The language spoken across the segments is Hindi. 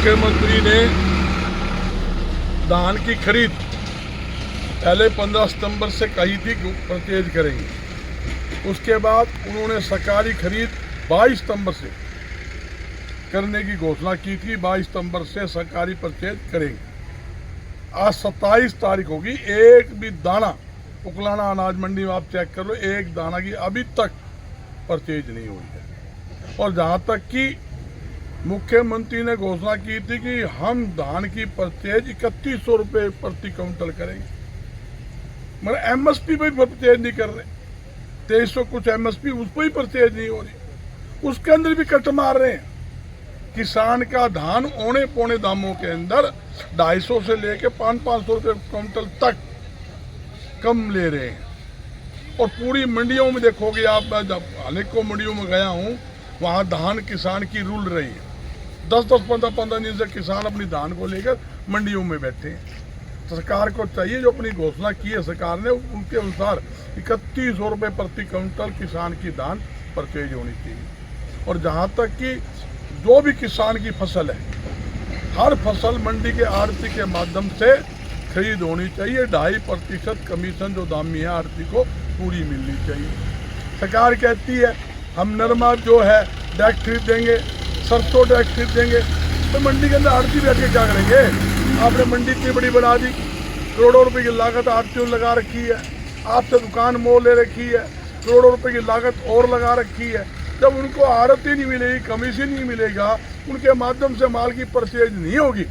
मुख्यमंत्री ने धान की खरीद पहले 15 सितंबर से कही थी कि परचेज करेंगे। उसके बाद उन्होंने सरकारी खरीद 22 सितंबर से करने की घोषणा की थी। 22 सितंबर से सरकारी परचेज करेंगे। आज 27 तारीख होगी, एक भी दाना उकलाना अनाज मंडी में आप चेक कर लो, एक दाना की अभी तक परचेज नहीं हुई है। और जहां तक कि मुख्यमंत्री ने घोषणा की थी कि हम धान की परचेज 3100 रुपये प्रति क्विंटल करेंगे, मगर एमएसपी पे परचेज नहीं कर रहे। 2300 कुछ एमएसपी उस पर ही परचेज नहीं हो रही, उसके अंदर भी कट मार रहे हैं। किसान का धान औने पौने दामों के अंदर 250 से लेके 500-500 रुपये क्विंटल तक कम ले रहे हैं। और पूरी मंडियों में देखोगे आप, मैं जब अनेकों मंडियों में गया हूँ, वहाँ धान किसान की रुल रही है। 10-10, 15-15 दिन से किसान अपनी धान को लेकर मंडियों में बैठे हैं। सरकार को चाहिए, जो अपनी घोषणा की है सरकार ने, उनके अनुसार 3100 रुपये प्रति क्विंटल किसान की धान परचेज होनी चाहिए। और जहाँ तक कि जो भी किसान की फसल है, हर फसल मंडी के आड़ती के माध्यम से खरीद होनी चाहिए। 2.5% कमीशन जो दामी है आड़ती को पूरी मिलनी चाहिए। सरकार कहती है हम नरमा जो है डायरेक्ट खरीद देंगे, सरसों डायरेक्ट खरीद देंगे, तो मंडी के अंदर आड़ती बैठ के क्या करेंगे? आपने मंडी इतनी बड़ी बना दी, करोड़ों रुपए की लागत आड़तियों लगा रखी है, आपसे दुकान मोल ले रखी है, करोड़ों रुपए की लागत और लगा रखी है। जब उनको आड़ती नहीं मिलेगी, कमीशन नहीं मिलेगा, उनके माध्यम से माल की परचेज नहीं होगी,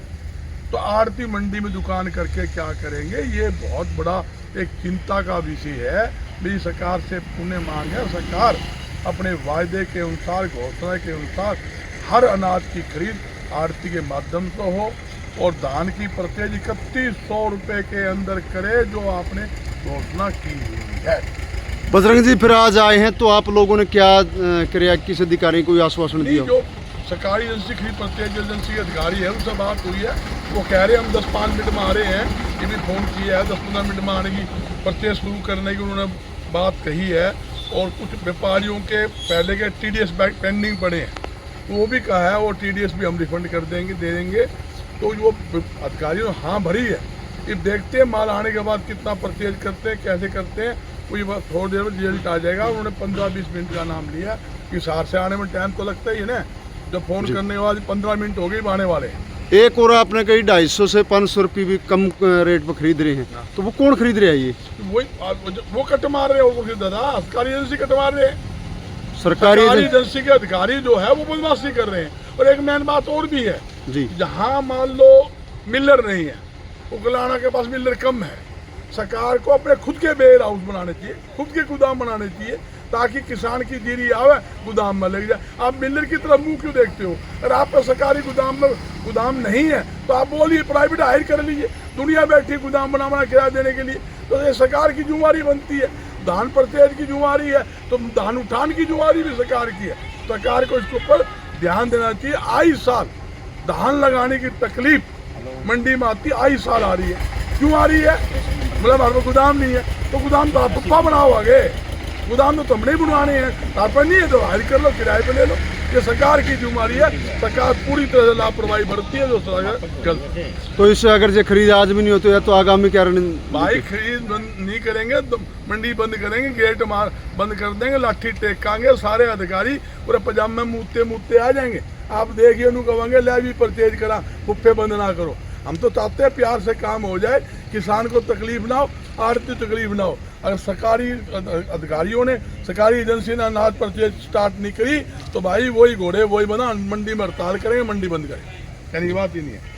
तो आड़ती मंडी में दुकान करके क्या करेंगे? ये बहुत बड़ा एक चिंता का विषय है। मेरी सरकार से पुण्य मांग है, सरकार अपने वायदे के अनुसार, घोषणा के अनुसार हर अनाज की खरीद आड़ती के माध्यम से हो और धान की परचेज 3100 रुपये के अंदर करे, जो आपने घोषणा की हुई है। बजरंग जी, फिर आज आए हैं तो आप लोगों ने क्या किया? किस अधिकारी को आश्वासन दिया? जो सरकारी एजेंसी खरीद परचेज एजेंसी अधिकारी है, उनसे बात हुई है, वो कह रहे हैं हम 10-5 मिनट में आ रहे हैं। ये भी फ़ोन किया है, 10-15 मिनट में आने की, परचेज शुरू करने की उन्होंने बात कही है। और कुछ व्यापारियों के पहले के TDS बैंक पेंडिंग पड़े हैं, वो भी कहा है वो TDS भी हम रिफंड कर देंगे, दे देंगे। तो वो अधिकारियों ने हाँ भरी है। ये देखते हैं माल आने के बाद कितना परचेज करते हैं, कैसे करते हैं, कोई बात थोड़ी देर में रिजल्ट आ जाएगा। उन्होंने 15-20 मिनट का नाम लिया कि शहर से आने में टाइम तो लगता ही है ना। जब फ़ोन करने के बाद 15 मिनट हो गए आने वाले हैं। एक और आपने कही 250 से 500 रुपये भी कम रेट पर खरीद रहे हैं, तो वो कौन खरीद रहे हैं? ये वो कट मार रहे हैं, दादा सरकारी एजेंसी कट मार रहे हैं। सरकारी एजेंसी के अधिकारी जो है वो बदमाशी कर रहे हैं। और एक मेन बात और भी है जी, जहाँ मान लो मिलर नहीं है, उगलाना के पास मिलर कम है, सरकार को अपने खुद के वेयर हाउस बनाने चाहिए, खुद के गोदाम बनाने चाहिए, ताकि किसान की जीरी आवे गोदाम में लग जाए। आप मिलर की तरफ मुंह क्यों देखते हो? अगर आपका सरकारी गोदाम नहीं है तो आप बोलिए प्राइवेट हायर कर लीजिए। दुनिया बैठी गोदाम बना किराया देने के लिए, तो ये सरकार की जिम्मेवारी बनती है। धान परचेज की जिम्मेवारी है तो धान उठान की जिम्मेवारी भी सरकार की है। सरकार को इसके ऊपर ध्यान देना चाहिए। आई साल धान लगाने की तकलीफ मंडी में आती, आई साल आ रही है। क्यों आ रही है? मतलब हमारे पास गोदाम नहीं है, तो गोदाम तो आप पप्पा बनाओ आगे, गोदाम तो तुमने बनवाने हैं। तारपर नहीं है तो हायर कर लो, किराए पे ले लो। ये सरकार की जिम्मेदारी है, सरकार पूरी तरह से लापरवाही बरतती है जो गलत है। तो इससे अगर जो खरीद आज भी नहीं होती है तो आगामी क्या भाई खरीद बंद नहीं करेंगे तो मंडी बंद करेंगे, गेट बंद कर देंगे, लाठी टेकांगे, सारे अधिकारी पूरे पजामे मुँहते आ जाएंगे। आप देखिए उन्होंने कहेंगे ले भी परचेज करा, बुफे बंद ना करो। हम तो चाहते हैं प्यार से काम हो जाए, किसान को तकलीफ ना हो, आड़ती तकलीफ ना हो। अगर सरकारी अधिकारियों ने, सरकारी एजेंसी ने अनाज परचेज स्टार्ट नहीं करी तो भाई वही घोड़े वही बना, मंडी में हड़ताल करेंगे, मंडी बंद करेंगे, कहने की बात ही नहीं है।